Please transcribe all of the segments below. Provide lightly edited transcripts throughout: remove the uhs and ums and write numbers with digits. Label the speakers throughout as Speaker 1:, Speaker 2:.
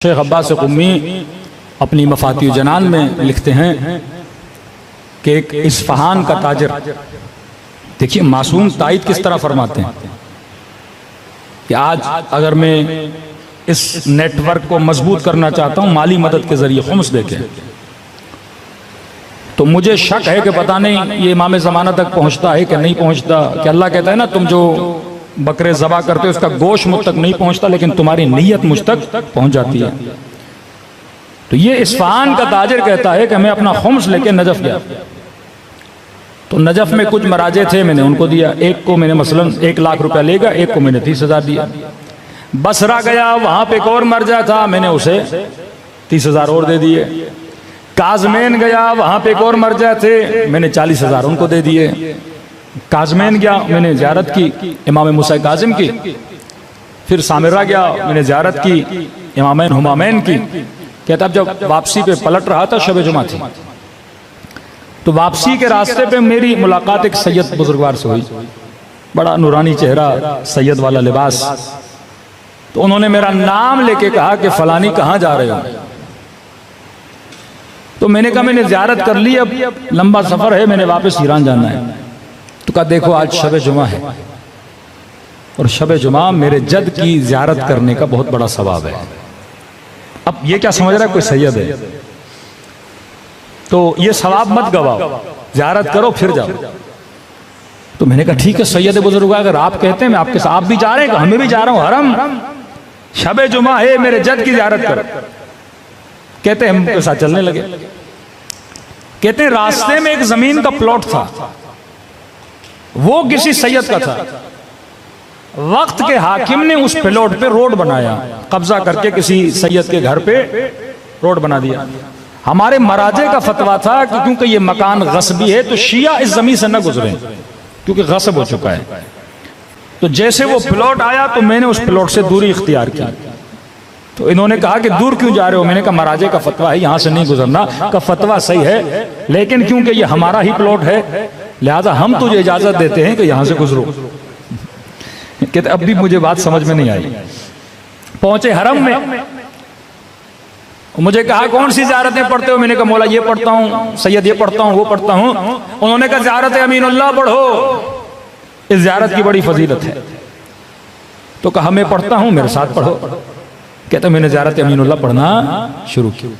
Speaker 1: शेख अब्बास क़ुम्मी अपनी मफाती जनान में लिखते हैं कि एक इस्फहान का ताजिर, देखिए मासूम तायद किस तरह फरमाते हैं कि आज अगर मैं इस नेटवर्क को मजबूत करना चाहता हूं माली मदद के जरिए खुम्स देके, तो मुझे शक है कि पता नहीं ये इमाम ज़माना तक पहुंचता है कि नहीं पहुंचता। कि अल्लाह कहता है ना, तुम जो बकरे ज़बा करते हो उसका गोश्त मुझ तक नहीं पहुंचता, लेकिन तुम्हारी नीयत मुझ तक पहुंच जाती है। तो ये इस्फहान का ताजिर कहता है कि मैं अपना खुम्स लेके नजफ गया, तो नजफ में कुछ मराजे थे, मैंने उनको दिया। एक को मैंने मसलन 1 लाख रुपया लेगा, एक को मैंने 30,000 दिया। बसरा गया, वहां पे एक और मरजा था, मैंने उसे 30,000 और दे दिए। काजमैन गया, वहां पे एक और मरजा थे, मैंने 40,000 उनको दे दिए। काजमैन गया, मैंने ज़ियारत की इमाम मूसा काजिम की। फिर सामिरा गया, मैंने ज़ियारत की इमामैन हुमामैन की। कहता अब जब वापसी पे पलट रहा था, शब जुमा थी, तो वापसी के रास्ते पे मेरी मुलाकात एक सैयद बुजुर्गवार से हुई। बड़ा नूरानी चेहरा, सैयद वाला लिबास। तो उन्होंने मेरा नाम लेके कहा कि फलानी कहाँ जा रहे हो। तो मैंने कहा मैंने ज़ियारत कर ली, अब लंबा सफ़र है, मैंने वापस ईरान जाना है। तो कहा देखो आज शब जुमा है, और शब जुमा मेरे जद की ज़ियारत करने का बहुत बड़ा सवाब है। अब ये क्या समझ रहा है कोई सैयद है, तो ये सवाब मत गवाओ, ज़ियारत करो फिर जाओ। तो मैंने कहा ठीक है सैयद बुजुर्ग, अगर आप कहते हैं मैं आपके साथ, आप भी जा रहे हैं, हमें भी जा रहा हूं, हरम शब जुमा है, मेरे जद की ज़ियारत करो। कहते हैं हम के साथ चलने लगे। कहते हैं रास्ते में एक जमीन का प्लॉट था, वो किसी सैयद का था। वक्त के हाकिम ने उस प्लॉट पे रोड बनाया, कब्जा करके किसी सैयद के घर पे रोड बना दिया। हमारे मराजे का फतवा था कि क्योंकि ये मकान गस्बी है तो शिया इस जमीन से न गुजरे, क्योंकि गस्ब हो चुका है। तो जैसे वो प्लॉट आया तो मैंने उस प्लॉट से दूरी इख्तियार की। तो इन्होंने कहा कि दूर क्यों जा रहे हो। मैंने कहा महाराजे का फतवा है, यहां से नहीं गुजरना। का फतवा सही है, लेकिन क्योंकि ये हमारा ही प्लॉट है, लिहाजा हम तुझे इजाजत देते हैं कि यहां से गुजरो। कहते अब भी मुझे बात समझ में नहीं आई। पहुंचे हरम में, मुझे कहा कौन सी ज़ियारतें पढ़ते हो। मैंने कहा मौला ये पढ़ता हूँ, सैयद ये पढ़ता हूँ, वो पढ़ता हूँ। उन्होंने कहा ज़ियारत अमीनुल्लाह पढ़ो, इस ज़ियारत की बड़ी फजीलत है। तो कहा मैं पढ़ता हूँ, मेरे साथ पढ़ो। कहते मैंने ज़ियारत अमीनुल्लाह पढ़ना शुरू की।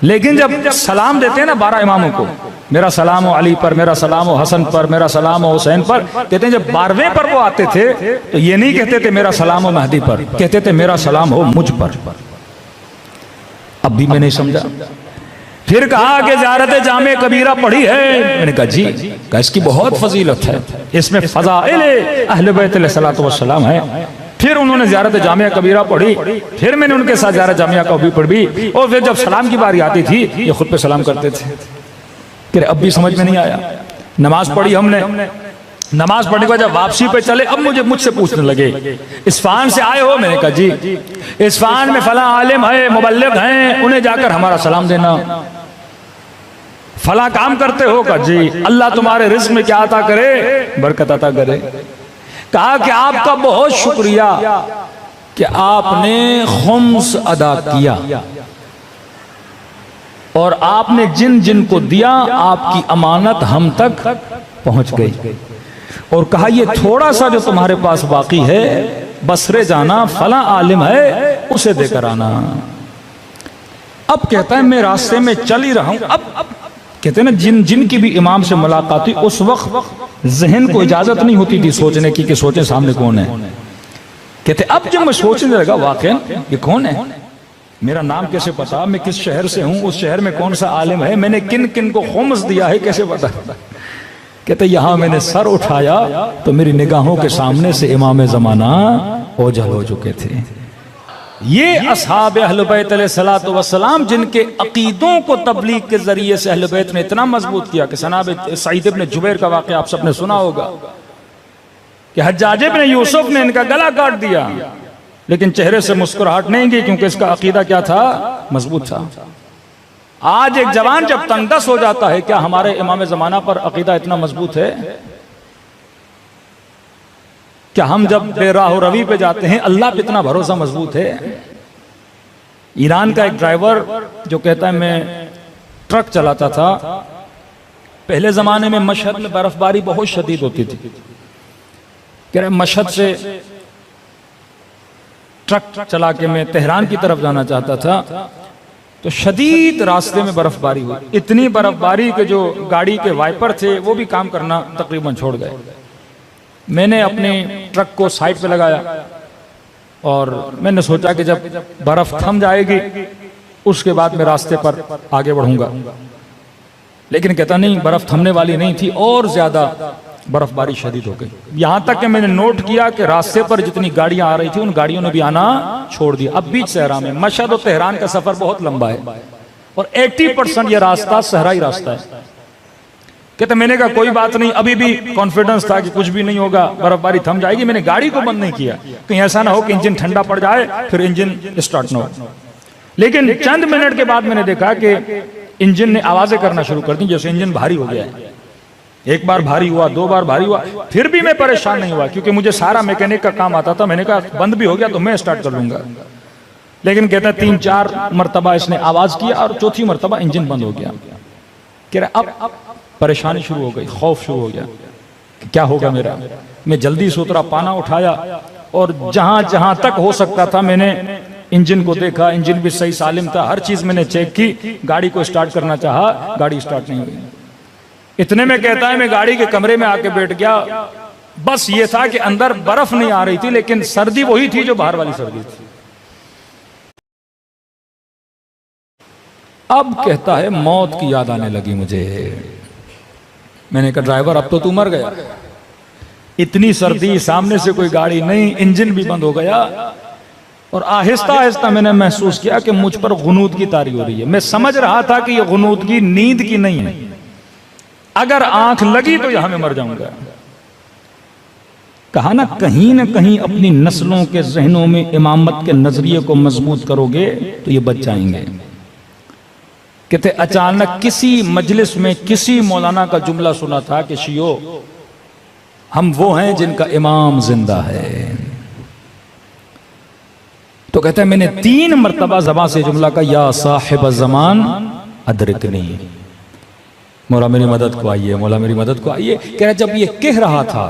Speaker 1: लेकिन जब सलाम देते हैं ना 12 इमामों को, मेरा सलाम हो अली पर, मेरा सलाम हो हसन पर, मेरा सलाम हो हुसैन पर, कहते हैं जब 12वें पर वो आते थे तो ये नहीं कहते थे मेरा सलाम हो महदी पर, कहते थे मेरा सलाम हो मुझ पर। अब भी मैं नहीं समझा। फिर कहा कि ज़ियारत जामे कबीरा पढ़ी है। मैंने कहा जी, कहा इसकी बहुत फजीलत है, इसमें फ़ज़ाइल अहले बैत अलैहिस्सलातु वस्सलाम है। फिर उन्होंने ज़ियारत जामिया कबीरा पढ़ी, फिर मैंने उनके साथ ज़ियारत जामिया का भी पढ़ी। और फिर जब सलाम की बारी आती थी ये खुद पे सलाम करते थे। कि अब भी समझ में नहीं आया। नमाज पढ़ी हमने, नमाज पढ़ने के बाद जब वापसी पे चले, अब मुझसे पूछने लगे इस्फहान से आए हो। मैंने कहा जी, इस्फहान में फला आलिम है, मुबल्लिग हैं, उन्हें जाकर हमारा सलाम देना। फला काम करते हो? कहा जी, अल्लाह तुम्हारे रिज़्क़ में क्या अता करे, बरकत अता करे। कहा कि आपका बहुत शुक्रिया कि आपने खुम्स अदा किया, और आपने जिन जिन को दिया आपकी अमानत हम तक पहुंच गई। और कहा ये थोड़ा सा जो तुम्हारे पास बाकी है, बसरे जाना, फला आलिम है, उसे देकर आना। अब कहता है मैं रास्ते में चल ही रहा हूं। अब कहते हैं ना जिन जिन की भी इमाम से मुलाकात हुई, उस वक्त जहन को इजाजत नहीं होती थी सोचने की कि सोचे सामने कौन है। कहते अब जब मैं सोचने लगा वाकई ये कौन है, मेरा नाम कैसे पता, मैं किस शहर से हूं, उस शहर में कौन सा आलिम है, मैंने किन किन को खुम्स दिया है, कैसे पता। कहते यहां मैंने सर उठाया तो मेरी निगाहों के सामने से इमाम ज़माना ओझल हो चुके थे। ये असहाब अहले बैत अलैहिस्सलातु वस्सलाम जिनके अकीदों को तबलीग के जरिए से अहले बैत ने इतना मजबूत किया कि जनाब सईद इब्न जुबैर का वाक़या आप सबने सुना होगा कि हज्जाज इब्न यूसुफ ने इनका गला काट दिया, लेकिन चेहरे से मुस्कुराहट नहीं गई, क्योंकि इसका अकीदा क्या था, मजबूत था। आज एक जवान जब तंगदस हो जाता है, क्या हमारे इमाम ज़माना पर अकीदा इतना मजबूत है? क्या हम जब बेराह रवी पे जाते हैं, अल्लाह पे इतना भरोसा मजबूत है? ईरान का एक ड्राइवर जो कहता है मैं ट्रक चलाता था, पहले जमाने में मशहद में बर्फबारी बहुत शदीद होती थी। कह रहे मशहद से ट्रक चला के मैं तेहरान की तरफ जाना चाहता था, तो शदीद रास्ते में बर्फबारी हुई। इतनी बर्फबारी के जो गाड़ी के वाइपर थे वो भी काम करना तकरीबन छोड़ गए। मैंने अपने ट्रक को साइड पे लगाया और मैंने सोचा कि जब बर्फ थम जाएगी उसके बाद मैं रास्ते पर आगे बढ़ूंगा, लेकिन कहता नहीं, बर्फ थमने वाली नहीं थी और ज्यादा बर्फबारी शदीद हो गई। यहां तक कि मैंने नोट किया कि रास्ते पर जितनी गाड़ियां आ रही थी उन गाड़ियों ने भी आना छोड़ दिया। अब बीच सहरा में, मशहद और तेहरान का सफर बहुत लंबा है और 80% ये रास्ता सहराई रास्ता है। कहते मैंने कहा कोई बात नहीं, अभी भी कॉन्फिडेंस था कि कुछ भी नहीं होगा, बर्फबारी थम जाएगी। मैंने गाड़ी को बंद नहीं किया, कहीं ऐसा ना हो कि इंजन ठंडा पड़ जाए फिर इंजन स्टार्ट ना हो। लेकिन चंद मिनट के बाद मैंने देखा कि इंजन ने आवाजें करना शुरू कर दी, जैसे इंजन भारी हो गया है। एक बार भारी हुआ, 2 बार भारी हुआ, फिर भी मैं परेशान नहीं हुआ क्योंकि मुझे सारा मैकेनिक का काम आता था। मैंने कहा बंद भी हो गया तो मैं स्टार्ट कर लूंगा। लेकिन कहता 3-4 मरतबा इसने आवाज किया और चौथी मरतबा इंजन बंद हो गया। कह रहा अब परेशानी शुरू हो गई, खौफ शुरू हो गया कि क्या होगा मेरा। मैं जल्दी से उतरा, पाना उठाया और जहां जहां तक हो सकता था मैंने इंजन को देखा। इंजन भी सही सालिम था, हर चीज मैंने चेक की। गाड़ी को स्टार्ट करना चाहा, गाड़ी स्टार्ट नहीं हुई। इतने में कहता है मैं गाड़ी के कमरे में आके बैठ गया। बस ये था कि अंदर बर्फ नहीं आ रही थी, लेकिन सर्दी वही थी जो बाहर वाली सर्दी थी। अब कहता है मौत की याद आने लगी मुझे। मैंने कहा ड्राइवर अब तो तू मर गया, इतनी सर्दी, सामने से कोई गाड़ी नहीं, इंजन भी बंद हो गया। और आहिस्ता आहिस्ता मैंने महसूस किया कि मुझ पर गुनूद की तारी हो रही है। मैं समझ रहा था कि यह गुनूद की नींद की नहीं है, अगर आंख लगी तो यहां मैं मर जाऊंगा। कहा ना कहीं अपनी नस्लों के जहनों में इमामत के नजरिए को मजबूत करोगे तो ये बच जाएंगे। कहते अचानक किसी मजलिस में किसी मौलाना का जुमला सुना था कि शियो हम वो हैं जिनका इमाम जिंदा है। तो कहते हैं मैंने 3 मरतबा ज़बान से जुमला का या साहिब ज़मान अदरिकनी, मौला मेरी मदद को आइए, मौला मेरी मदद को आइए। कह रहे जब ये कह रहा था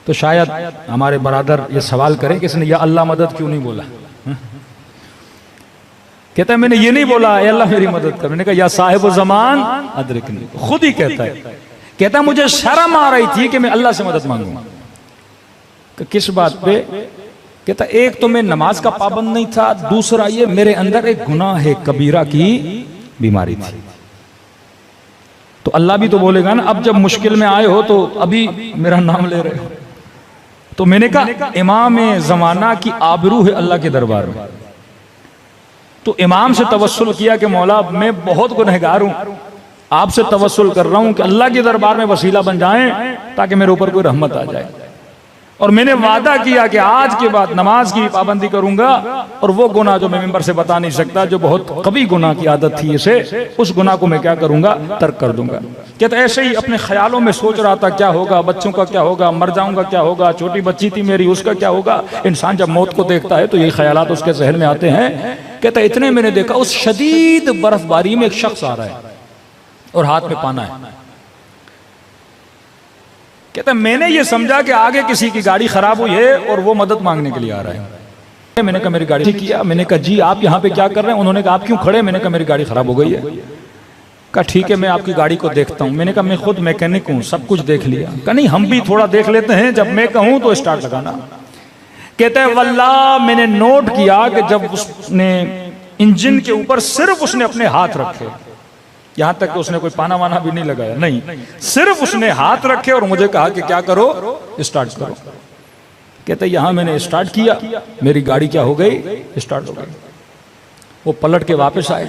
Speaker 1: तो शायद हमारे बरादर ये सवाल करें कि इसने या अल्लाह मदद क्यों नहीं बोला। कहता है मैंने ये नहीं बोला अल्लाह मेरी मदद कर, मैंने कहा या साहिब ज़मान अदरिकनी। खुद ही कहता है, कहता मुझे शर्म आ रही थी कि मैं अल्लाह से मदद मांगूंगा। किस बात पे? कहता एक तो मैं नमाज का पाबंद नहीं था, दूसरा ये मेरे अंदर एक गुनाह है कबीरा की बीमारी थी। तो अल्लाह भी तो बोलेगा ना, अब जब मुश्किल में आए हो तो अभी मेरा नाम ले रहे हो। तो मैंने कहा इमाम जमाना की आबरू है अल्लाह के दरबार में। तो इमाम से तवस्सुल किया कि मौला मैं बहुत गुनहगार हूं, आपसे तवस्सुल कर रहा हूं कि अल्लाह के दरबार में वसीला बन जाएं ताकि मेरे ऊपर कोई रहमत आ जाए। और मैंने वादा किया कि आज के बाद नमाज की पाबंदी करूंगा और वो गुनाह जो मैं मिंबर से बता नहीं सकता, जो बहुत कभी गुनाह की आदत थी इसे, उस गुनाह को मैं क्या करूंगा, तर्क कर दूंगा। कहता ऐसे ही अपने ख्यालों में सोच रहा था क्या होगा, बच्चों का क्या होगा, मर जाऊंगा क्या होगा, छोटी बच्ची थी मेरी उसका क्या होगा। इंसान जब मौत को देखता है तो यही ख्यालात उसके जहन में आते हैं। कहता इतने मैंने देखा उस शदीद बर्फबारी में एक शख्स आ रहा है और हाथ में पाना है। कहता मैंने ये समझा कि आगे किसी की गाड़ी खराब हुई है और वो मदद मांगने के लिए आ रहा है। मैंने कहा मेरी गाड़ी ठीक किया। मैंने कहा जी आप यहाँ पे क्या कर रहे हैं? उन्होंने कहा आप क्यों खड़े? मैंने कहा मेरी गाड़ी खराब हो गई है। कहा ठीक है मैं आपकी गाड़ी को देखता हूँ। मैंने कहा मैं खुद मैकेनिक हूँ, सब कुछ देख लिया। कहा नहीं हम भी थोड़ा देख लेते हैं, जब मैं कहूँ तो स्टार्ट लगाना। कहते हैं वल्लाह मैंने नोट किया कि जब उसने इंजन के ऊपर सिर्फ उसने अपने हाथ रखे, यहां तक कि उसने कोई पाना वाना भी नहीं लगाया, नहीं, सिर्फ उसने हाथ रखे और मुझे कहा कि क्या करो, स्टार्ट करो। कहते यहां मैंने स्टार्ट किया, मेरी गाड़ी क्या हो गई, स्टार्ट हो गई। वो पलट के वापस आए,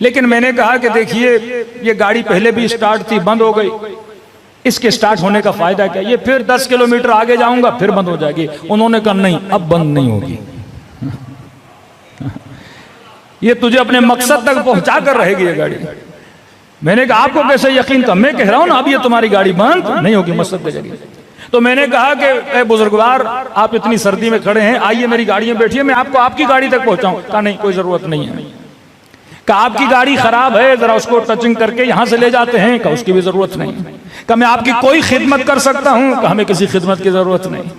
Speaker 1: लेकिन मैंने कहा कि देखिए ये गाड़ी पहले भी स्टार्ट थी, बंद हो गई, इसके स्टार्ट होने का फायदा क्या? ये फिर 10 किलोमीटर आगे जाऊंगा फिर बंद हो जाएगी। उन्होंने कहा नहीं अब बंद नहीं होगी, ये तुझे अपने मकसद तक पहुंचा कर रहेगी ये गाड़ी। मैंने कहा आपको कैसे यकीन था? मैं कह रहा हूं ना अब ये तुम्हारी गाड़ी बंद नहीं होगी, मकसद पे जाएगी। तो मैंने कहा कि ए बुजुर्गवार, आप इतनी सर्दी में खड़े हैं, आइए मेरी गाड़ी में बैठिए, मैं आपको आपकी गाड़ी तक पहुंचाऊं। कहा नहीं, कोई जरूरत नहीं है। कहा आपकी गाड़ी खराब है, जरा उसको टचिंग करके यहां से ले जाते हैं। कहा उसकी भी जरूरत नहीं। कहा मैं आपकी कोई खिदमत कर सकता हूं। कहा हमें किसी खिदमत की जरूरत नहीं।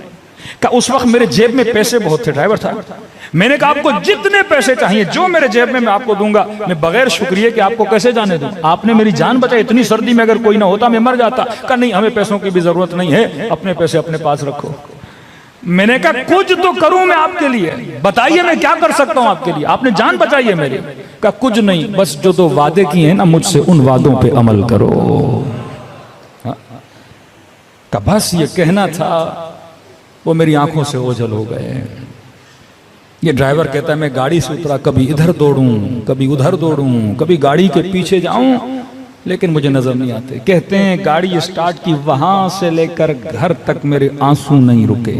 Speaker 1: कहा उस वक्त मेरे जेब में पैसे बहुत थे, ड्राइवर था। मैंने कहा आपको जितने पैसे चाहिए, जो मेरे जेब में मैं आपको दूंगा। मैं बगैर शुक्रिया कि आपको कैसे जाने दूं, आपने मेरी जान बचाई। इतनी सर्दी में अगर कोई ना होता मैं मर जाता। कहा नहीं, हमें पैसों की भी जरूरत नहीं है, अपने पैसे अपने पास रखो। मैंने कहा कुछ तो करूं मैं आपके लिए, बताइए मैं क्या कर सकता हूं आपके लिए, आपने जान बचाई है मेरी। कहा कुछ नहीं, बस जो दो वादे किए हैं ना मुझसे, उन वादों पे अमल करो। कहा बस ये कहना था, वो मेरी आंखों से ओझल हो गए। ये ड्राइवर कहता है मैं गाड़ी से उतरा, कभी इधर दौड़ूं, कभी उधर दौड़ूं, कभी गाड़ी के पीछे जाऊं, लेकिन मुझे नजर नहीं आते। कहते हैं गाड़ी स्टार्ट की, वहां से लेकर घर तक मेरे आंसू नहीं रुके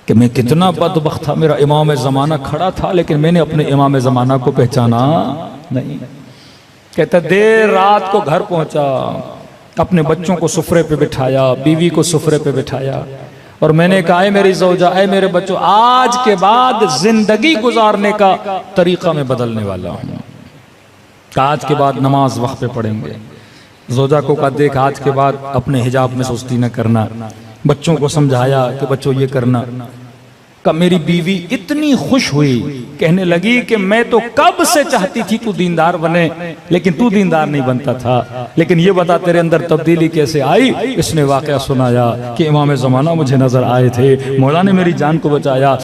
Speaker 1: कि मैं कितना बदबख्त था। मेरा इमाम ज़माना खड़ा था, लेकिन मैंने अपने इमाम ज़माना को पहचाना नहीं। कहता देर रात को घर पहुंचा, अपने बच्चों को सुफरे पे बिठाया, बीवी को सुफरे पे बिठाया, और मैंने कहा है मेरी ज़ौजा, है मेरे बच्चों, आज के बाद जिंदगी गुजारने का तरीका मैं बदलने वाला हूं। आज के बाद नमाज वक्त पे पढ़ेंगे। ज़ौजा को कहा देख, आज के बाद अपने हिजाब में सुस्ती न करना। बच्चों को समझाया कि बच्चों ये करना। का मेरी बीवी इतनी खुश हुई, कहने लगी कि मैं तो कब से चाहती थी तू दीनदार बने, लेकिन तू दीनदार नहीं बनता था। लेकिन ये बता तेरे अंदर तब्दीली कैसे आई। इसने वाकया सुनाया कि इमाम ज़माना मुझे नजर आए थे, मौला ने मेरी जान को बचाया।